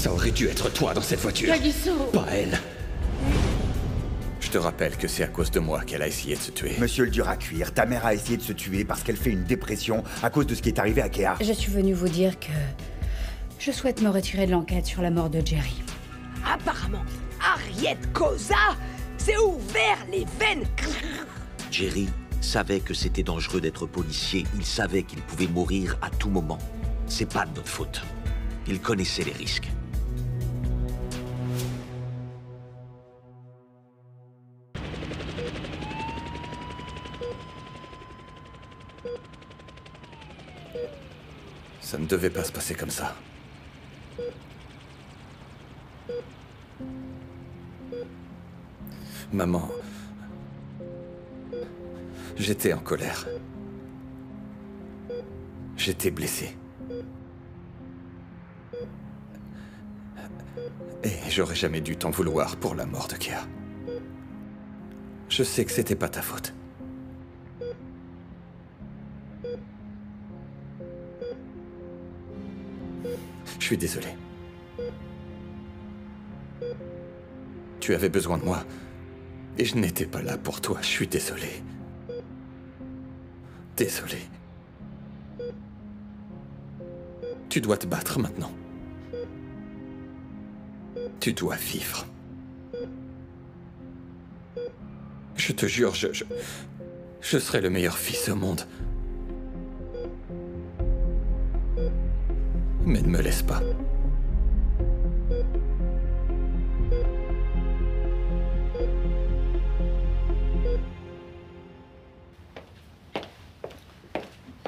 Ça aurait dû être toi dans cette voiture. Kagiso. Pas elle. Je te rappelle que c'est à cause de moi qu'elle a essayé de se tuer. Monsieur le dur à cuire, ta mère a essayé de se tuer parce qu'elle fait une dépression à cause de ce qui est arrivé à Kéa. Je suis venue vous dire que je souhaite me retirer de l'enquête sur la mort de Jerry. Apparemment, Harriet Koza s'est ouvert les veines. Jerry savait que c'était dangereux d'être policier. Il savait qu'il pouvait mourir à tout moment. C'est pas de notre faute. Il connaissait les risques. Ça ne devait pas se passer comme ça. Maman... J'étais en colère. J'étais blessé. Et j'aurais jamais dû t'en vouloir pour la mort de Kéa. Je sais que c'était pas ta faute. Je suis désolé. Tu avais besoin de moi. Et je n'étais pas là pour toi. Je suis désolé. Désolé. Tu dois te battre maintenant. Tu dois vivre. Je te jure, je serai le meilleur fils au monde. Mais ne me laisse pas.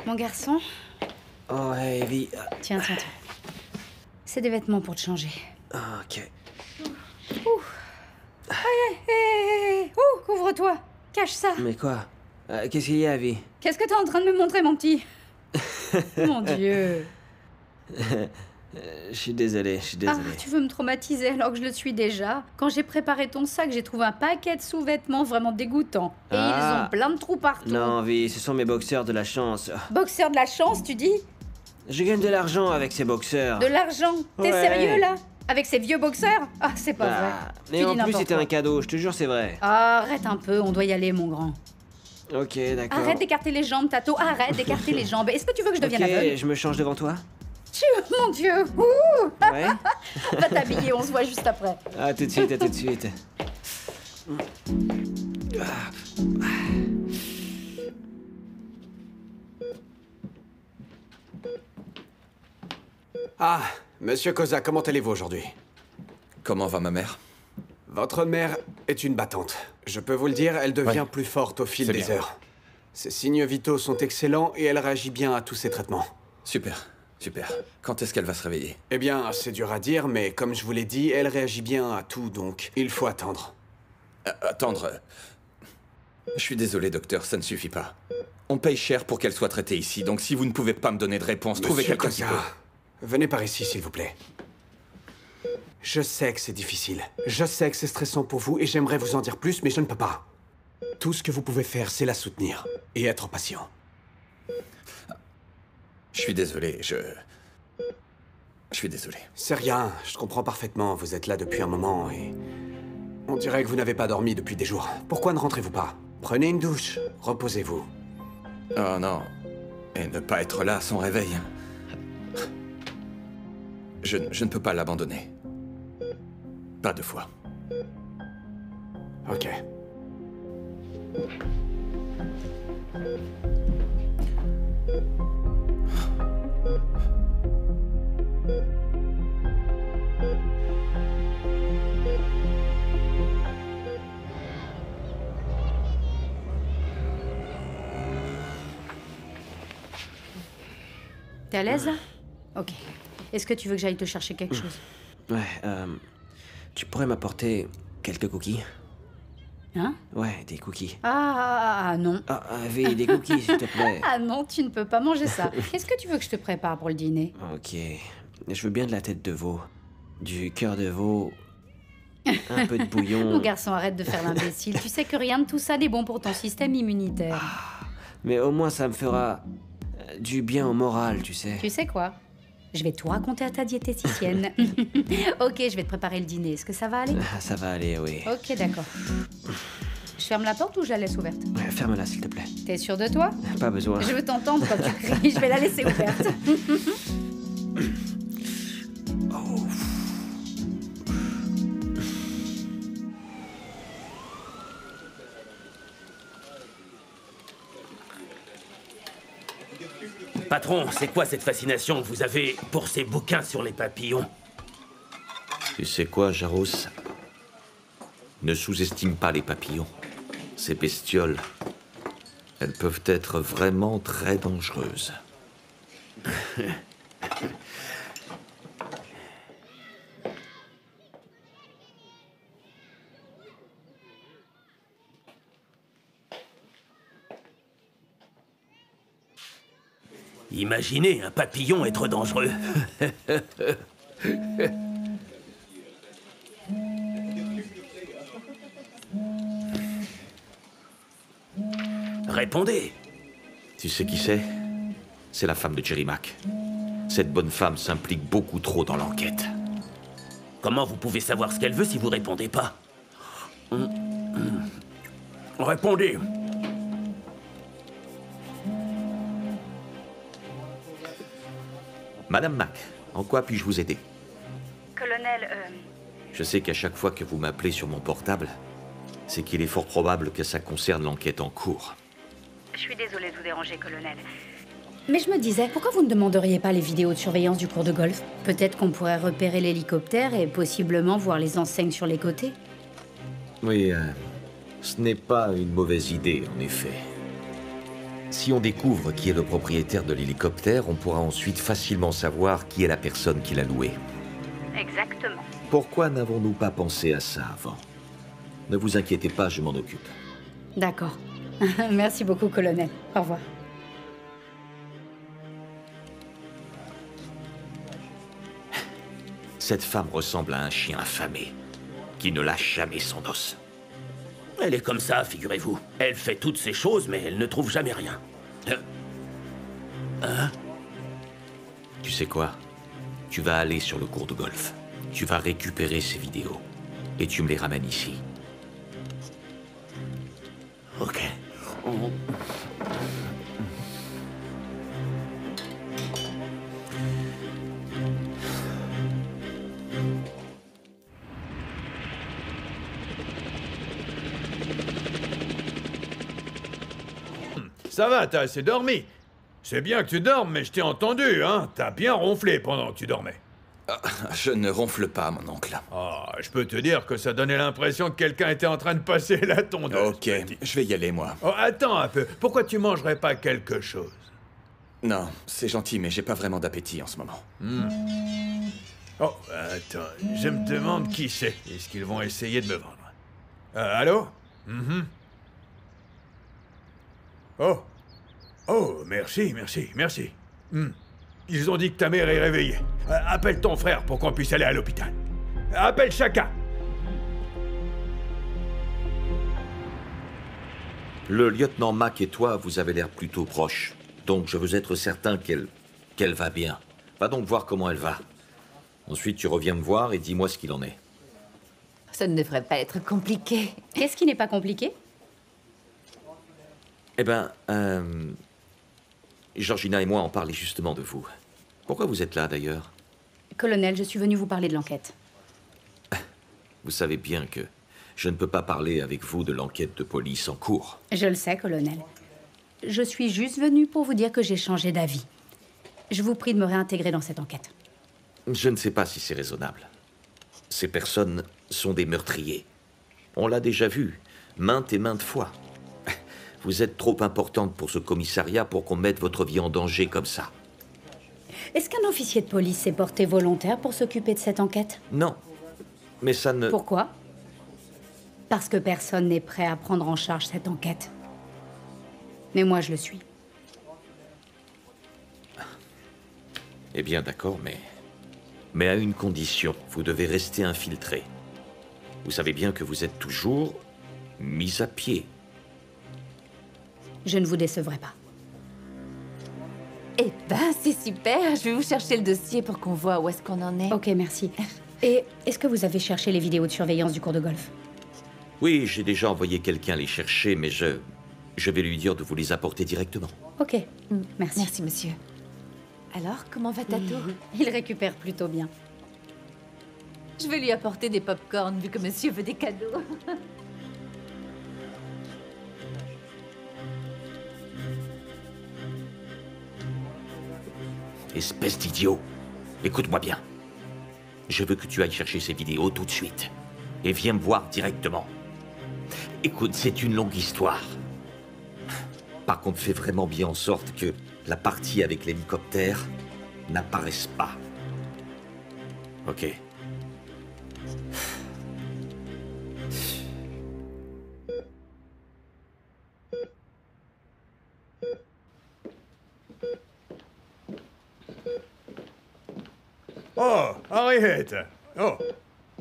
Mon garçon, Oh, hey, Evie. tiens. C'est des vêtements pour te changer. Ah, ok. Couvre-toi. Cache ça. Mais quoi? Qu'est-ce qu'il y a, Evie? Qu'est-ce que t'es en train de me montrer, mon petit? Mon Dieu. Je suis désolé, Ah, tu veux me traumatiser alors que je le suis déjà? Quand j'ai préparé ton sac, j'ai trouvé un paquet de sous-vêtements vraiment dégoûtants. Et ils ont plein de trous partout. Non, Evie, ce sont mes boxeurs de la chance. Boxeur de la chance, tu dis? Je gagne de l'argent avec ces boxeurs. De l'argent? T'es Ouais. sérieux, là? Avec ces vieux boxeurs? Ah, c'est pas vrai. Mais Tu en dis plus, n'importe c'était quoi. un cadeau, je te jure, c'est vrai. Arrête un peu, on doit y aller, mon grand. Ok, d'accord. Arrête d'écarter les jambes, Tato. Arrête d'écarter les jambes. Est-ce que tu veux que je devienne Ok, aveugle? je me change devant toi. Mon Dieu. Ouh. Ouais. Va t'habiller, on se voit juste après. À tout de suite, à tout de suite. Ah, Monsieur Koza, comment allez-vous aujourd'hui? Comment va ma mère? Votre mère est une battante. Je peux vous le dire, elle devient Ouais. plus forte au fil C'est des bien. heures. Ses signes vitaux sont excellents et elle réagit bien à tous ces traitements. Super. Quand est-ce qu'elle va se réveiller? Eh bien, c'est dur à dire, mais comme je vous l'ai dit, elle réagit bien à tout, donc il faut attendre. Attendre. Je suis désolé, docteur, ça ne suffit pas. On paye cher pour qu'elle soit traitée ici, donc si vous ne pouvez pas me donner de réponse, trouvez Monsieur quelqu'un qui Koza, peut. venez par ici, s'il vous plaît. Je sais que c'est difficile. Je sais que c'est stressant pour vous et j'aimerais vous en dire plus, mais je ne peux pas. Tout ce que vous pouvez faire, c'est la soutenir et être patient. Je suis désolé, je suis désolé. C'est rien, je comprends parfaitement. Vous êtes là depuis un moment et... On dirait que vous n'avez pas dormi depuis des jours. Pourquoi ne rentrez-vous pas? Prenez une douche, reposez-vous. Oh non. Et ne pas être là à son réveil. Je ne peux pas l'abandonner. Pas deux fois. Ok. T'es à l'aise, là? Ok. Est-ce que tu veux que j'aille te chercher quelque chose? Ouais, tu pourrais m'apporter quelques cookies? Hein? Ouais, des cookies. Non. Ah, Evie, des cookies, s'il te plaît. Ah non, tu ne peux pas manger ça. Qu'est-ce que tu veux que je te prépare pour le dîner? Ok. Je veux bien de la tête de veau, du cœur de veau, un peu de bouillon. Mon garçon, arrête de faire l'imbécile. Tu sais que rien de tout ça n'est bon pour ton système immunitaire. Mais au moins, ça me fera du bien au moral, tu sais. Tu sais quoi? Je vais tout raconter à ta diététicienne. Ok, je vais te préparer le dîner. Est-ce que ça va aller? Ah, ça va aller, oui. Ok, d'accord. Je ferme la porte ou je la laisse ouverte? Ferme-la, s'il te plaît. T'es sûr de toi? Pas besoin. Je veux t'entendre quand tu cries. Je vais la laisser ouverte. Patron, c'est quoi cette fascination que vous avez pour ces bouquins sur les papillons? Tu sais quoi, Jaros? Ne sous-estime pas les papillons. Ces bestioles, elles peuvent être vraiment très dangereuses. Imaginez un papillon être dangereux. Répondez. Tu sais qui c'est? C'est la femme de Jerry Mack. Cette bonne femme s'implique beaucoup trop dans l'enquête. Comment vous pouvez savoir ce qu'elle veut si vous répondez pas? Répondez. Madame Mack, en quoi puis-je vous aider? Colonel, Je sais qu'à chaque fois que vous m'appelez sur mon portable, c'est qu'il est fort probable que ça concerne l'enquête en cours. je suis désolée de vous déranger, colonel. Mais je me disais, pourquoi vous ne demanderiez pas les vidéos de surveillance du cours de golf? Peut-être qu'on pourrait repérer l'hélicoptère et possiblement voir les enseignes sur les côtés. Oui, ce n'est pas une mauvaise idée, en effet. Si on découvre qui est le propriétaire de l'hélicoptère, on pourra ensuite facilement savoir qui est la personne qui l'a loué. Exactement. Pourquoi n'avons-nous pas pensé à ça avant? Ne vous inquiétez pas, je m'en occupe. D'accord. Merci beaucoup, colonel. Au revoir. Cette femme ressemble à un chien affamé, qui ne lâche jamais son os. Elle est comme ça, figurez-vous. Elle fait toutes ces choses, mais elle ne trouve jamais rien. Tu sais quoi? Tu vas aller sur le cours de golf. Tu vas récupérer ces vidéos. Et tu me les ramènes ici. Ok. Ça va, t'as assez dormi. C'est bien que tu dormes, mais je t'ai entendu, hein. T'as bien ronflé pendant que tu dormais. Je ne ronfle pas, mon oncle. Ah, je peux te dire que ça donnait l'impression que quelqu'un était en train de passer la tondeuse. Ok, je vais y aller, moi. Oh, attends un peu. Pourquoi tu mangerais pas quelque chose? Non, c'est gentil, mais j'ai pas vraiment d'appétit en ce moment. Oh, attends. Je me demande qui c'est. Est-ce qu'ils vont essayer de me vendre? Allô? Oh. Oh, merci, merci, merci. Ils ont dit que ta mère est réveillée. Appelle ton frère pour qu'on puisse aller à l'hôpital. Appelle chacun. Le lieutenant Mack et toi, vous avez l'air plutôt proches. Donc je veux être certain qu'elle va bien. Va donc voir comment elle va. Ensuite, tu reviens me voir et dis-moi ce qu'il en est. Ça ne devrait pas être compliqué. Qu'est-ce qui n'est pas compliqué? Eh ben, Georgina et moi on parlait justement de vous. Pourquoi vous êtes là, d'ailleurs? Colonel, je suis venue vous parler de l'enquête. Vous savez bien que je ne peux pas parler avec vous de l'enquête de police en cours. Je le sais, colonel. Je suis juste venue pour vous dire que j'ai changé d'avis. Je vous prie de me réintégrer dans cette enquête. Je ne sais pas si c'est raisonnable. Ces personnes sont des meurtriers. On l'a déjà vu, maintes et maintes fois. Vous êtes trop importante pour ce commissariat pour qu'on mette votre vie en danger comme ça. Est-ce qu'un officier de police s'est porté volontaire pour s'occuper de cette enquête? Non, mais ça ne... Pourquoi? Parce que personne n'est prêt à prendre en charge cette enquête. Mais moi, je le suis. Eh bien, d'accord, mais à une condition. Vous devez rester infiltré. Vous savez bien que vous êtes toujours mis à pied. Je ne vous décevrai pas. Eh ben, c'est super. Je vais vous chercher le dossier pour qu'on voit où est-ce qu'on en est. Ok, merci. Et est-ce que vous avez cherché les vidéos de surveillance du cours de golf? Oui, j'ai déjà envoyé quelqu'un les chercher, mais je vais lui dire de vous les apporter directement. Ok, merci. Merci, monsieur. Alors, comment va Tato? Il récupère plutôt bien. Je vais lui apporter des pop-corn, vu que monsieur veut des cadeaux. Espèce d'idiot. Écoute-moi bien. Je veux que tu ailles chercher ces vidéos tout de suite. Et viens me voir directement. Écoute, c'est une longue histoire. Par contre, fais vraiment bien en sorte que la partie avec l'hélicoptère n'apparaisse pas. Ok. Oh, Harriet! Oh,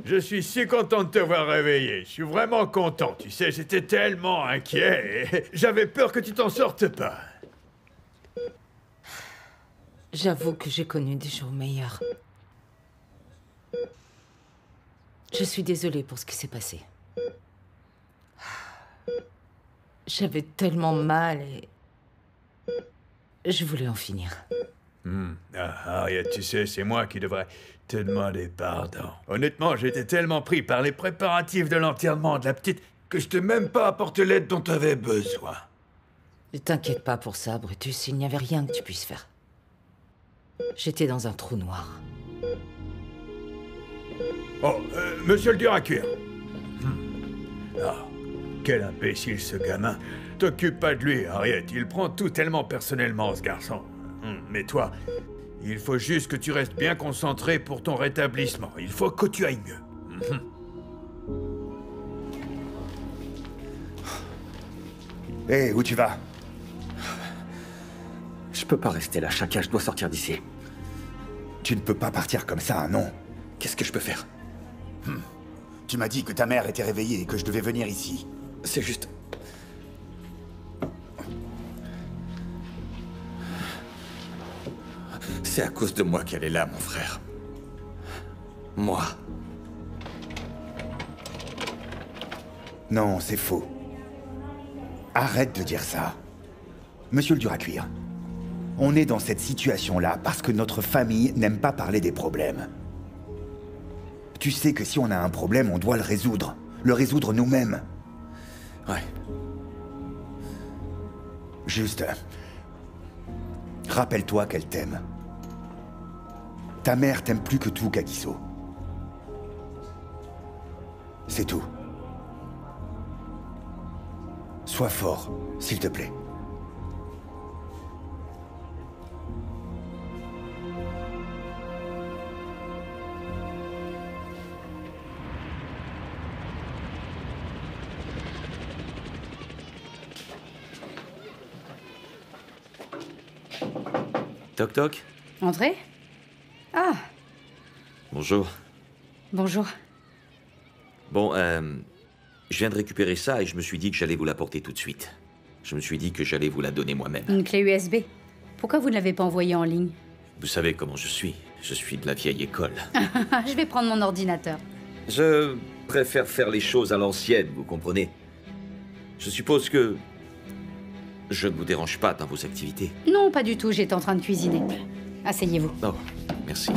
je suis si content de te voir réveillé. Je suis vraiment content. Tu sais, j'étais tellement inquiet. Et j'avais peur que tu t'en sortes pas. J'avoue que j'ai connu des jours meilleurs. Je suis désolée pour ce qui s'est passé. J'avais tellement mal et... je voulais en finir. Harriet, tu sais, c'est moi qui devrais te demander pardon. Honnêtement, j'étais tellement pris par les préparatifs de l'enterrement de la petite que je t'ai même pas apporté l'aide dont tu avais besoin. Ne t'inquiète pas pour ça, Brutus, il n'y avait rien que tu puisses faire. J'étais dans un trou noir. Oh, monsieur le dur à cuire. Ah, quel imbécile ce gamin. T'occupe pas de lui, Harriet. Il prend tout tellement personnellement, ce garçon. Mais toi, il faut juste que tu restes bien concentré pour ton rétablissement. Il faut que tu ailles mieux. Hé, où tu vas? Je peux pas rester là, Chaka, je dois sortir d'ici. Tu ne peux pas partir comme ça, non? Qu'est-ce que je peux faire? Tu m'as dit que ta mère était réveillée et que je devais venir ici. C'est juste... C'est à cause de moi qu'elle est là, mon frère. Moi. Non, c'est faux. Arrête de dire ça. Monsieur le dur à cuire, on est dans cette situation-là parce que notre famille n'aime pas parler des problèmes. Tu sais que si on a un problème, on doit le résoudre. Le résoudre nous-mêmes. Ouais. Juste... rappelle-toi qu'elle t'aime. Ta mère t'aime plus que tout, Kagiso. C'est tout. Sois fort, s'il te plaît. Toc toc. Entrez? Ah, Bonjour. bonjour. Bon, je viens de récupérer ça et je me suis dit que j'allais vous l'apporter tout de suite. Je me suis dit que j'allais vous la donner moi-même. Une clé USB. Pourquoi vous ne l'avez pas envoyée en ligne? Vous savez comment je suis. Je suis de la vieille école. Je vais prendre mon ordinateur. Je préfère faire les choses à l'ancienne, vous comprenez? Je suppose que je ne vous dérange pas dans vos activités. Non, pas du tout, j'étais en train de cuisiner. Asseyez-vous. Oh, merci.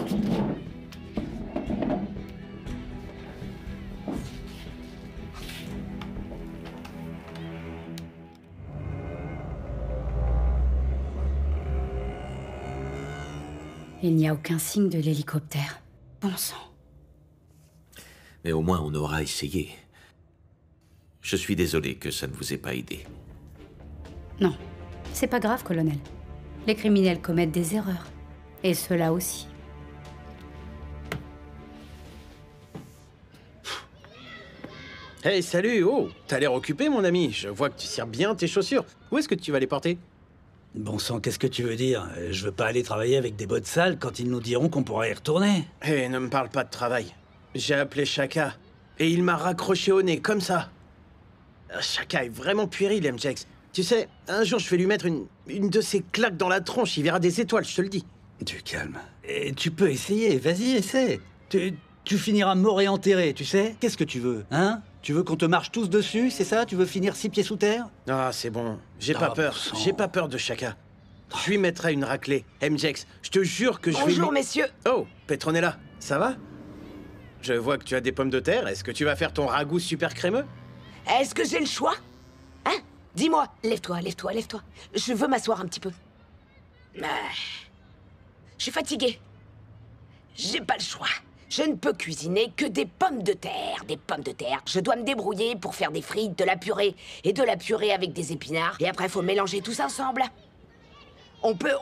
Il n'y a aucun signe de l'hélicoptère. Bon sang. Mais au moins on aura essayé. Je suis désolé que ça ne vous ait pas aidé. Non, c'est pas grave, colonel. Les criminels commettent des erreurs. Et ceux-là aussi. Hey, salut, oh, t'as l'air occupé, mon ami. Je vois que tu cires bien tes chaussures. Où est-ce que tu vas les porter? Bon sang, qu'est-ce que tu veux dire? Je veux pas aller travailler avec des bottes sales quand ils nous diront qu'on pourra y retourner. Hé, ne me parle pas de travail. J'ai appelé Chaka, et il m'a raccroché au nez, comme ça. Chaka est vraiment puéril, MJX. Tu sais, un jour je vais lui mettre une de ces claques dans la tronche, il verra des étoiles, je te le dis. Du calme. Et tu peux essayer, vas-y, essaie. Tu finiras mort et enterré, tu sais. Qu'est-ce que tu veux, hein? Tu veux qu'on te marche tous dessus, c'est ça? Tu veux finir 6 pieds sous terre? Ah, c'est bon, j'ai pas peur. J'ai pas peur de Chaka. Je lui mettrai une raclée. MJX, je te jure que je vais... Bonjour, messieurs. Oh, Petronella, ça va? Je vois que tu as des pommes de terre. Est-ce que tu vas faire ton ragoût super crémeux? Est-ce que j'ai le choix? Hein? Dis-moi, lève-toi, lève-toi, lève-toi. Je veux m'asseoir un petit peu. Ah. Je suis fatiguée. J'ai pas le choix. Je ne peux cuisiner que des pommes de terre. Des pommes de terre. Je dois me débrouiller pour faire des frites, de la purée. Et de la purée avec des épinards. Et après, faut mélanger tout ça ensemble. On peut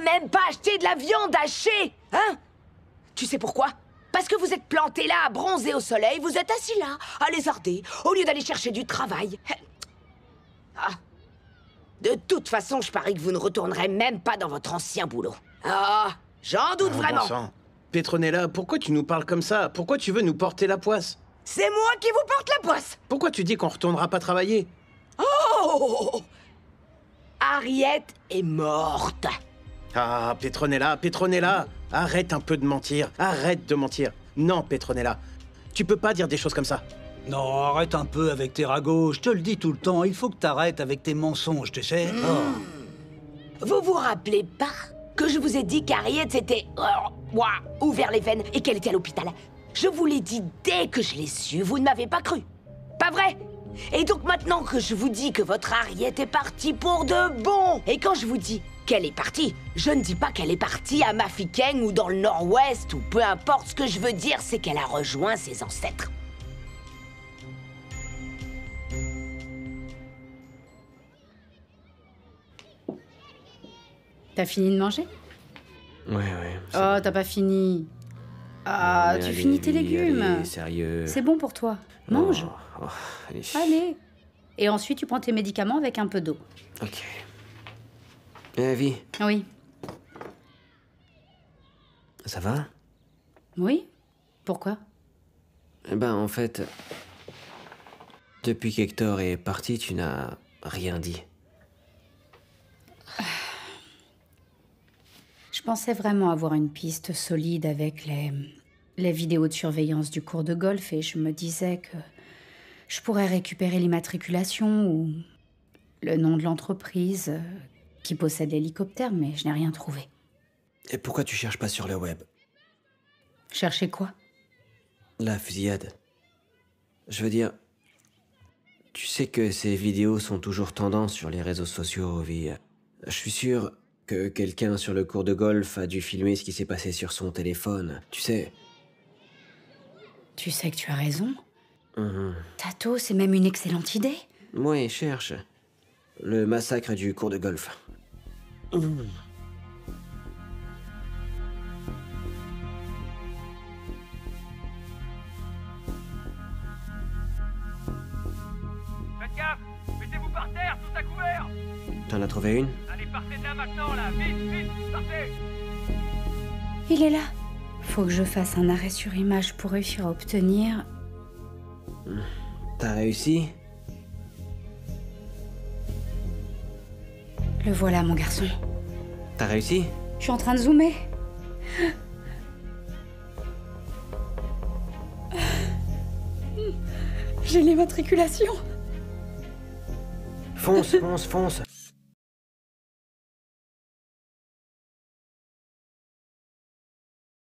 même pas acheter de la viande hachée, hein? Tu sais pourquoi? Parce que vous êtes plantés là, à bronzer au soleil, vous êtes assis là, à lézarder, au lieu d'aller chercher du travail. Ah. De toute façon, je parie que vous ne retournerez même pas dans votre ancien boulot. Ah, j'en doute vraiment. Bon sang. Petronella, pourquoi tu nous parles comme ça? Pourquoi tu veux nous porter la poisse? C'est moi qui vous porte la poisse. Pourquoi tu dis qu'on retournera pas travailler? Oh! Harriet est morte. Ah, Petronella, arrête un peu de mentir. Arrête de mentir. Non, Petronella, tu peux pas dire des choses comme ça. Non, arrête un peu avec tes ragots. Je te le dis tout le temps, il faut que t'arrêtes avec tes mensonges, tu sais. Vous vous rappelez pas que je vous ai dit qu'Harriet s'était ouvert les veines et qu'elle était à l'hôpital? Je vous l'ai dit dès que je l'ai su, vous ne m'avez pas cru. Pas vrai? Et donc maintenant que je vous dis que votre Harriet est partie pour de bon, et quand je vous dis qu'elle est partie, je ne dis pas qu'elle est partie à Mafeking ou dans le nord-ouest, ou peu importe, ce que je veux dire, c'est qu'elle a rejoint ses ancêtres. T'as fini de manger? Ouais. Oh, t'as pas fini. Ah, tu finis tes légumes. Allez, sérieux. C'est bon pour toi. Mange. Allez. Allez. Et ensuite, tu prends tes médicaments avec un peu d'eau. Ok. Evie, Oui. ça va? Oui? Pourquoi? Eh ben, en fait, depuis qu'Hector est parti, tu n'as rien dit. Je pensais vraiment avoir une piste solide avec les vidéos de surveillance du cours de golf et je me disais que je pourrais récupérer l'immatriculation ou le nom de l'entreprise qui possède l'hélicoptère, mais je n'ai rien trouvé. Et pourquoi tu cherches pas sur le web? Chercher quoi? La fusillade. Je veux dire, tu sais que ces vidéos sont toujours tendance sur les réseaux sociaux, Ovi. Je suis sûr que quelqu'un sur le cours de golf a dû filmer ce qui s'est passé sur son téléphone. Tu sais... Tu sais que tu as raison. Tato, c'est même une excellente idée. Oui, cherche. Le massacre du cours de golf. Faites gaffe! Mettez-vous par terre, tout à couvert! T'en as trouvé une? Allez, partez de là maintenant, là! Vite, partez! Il est là. Faut que je fasse un arrêt sur image pour réussir à obtenir... T'as réussi? Le voilà, mon garçon. T'as réussi? Je suis en train de zoomer. J'ai l'immatriculation. Fonce, fonce, fonce.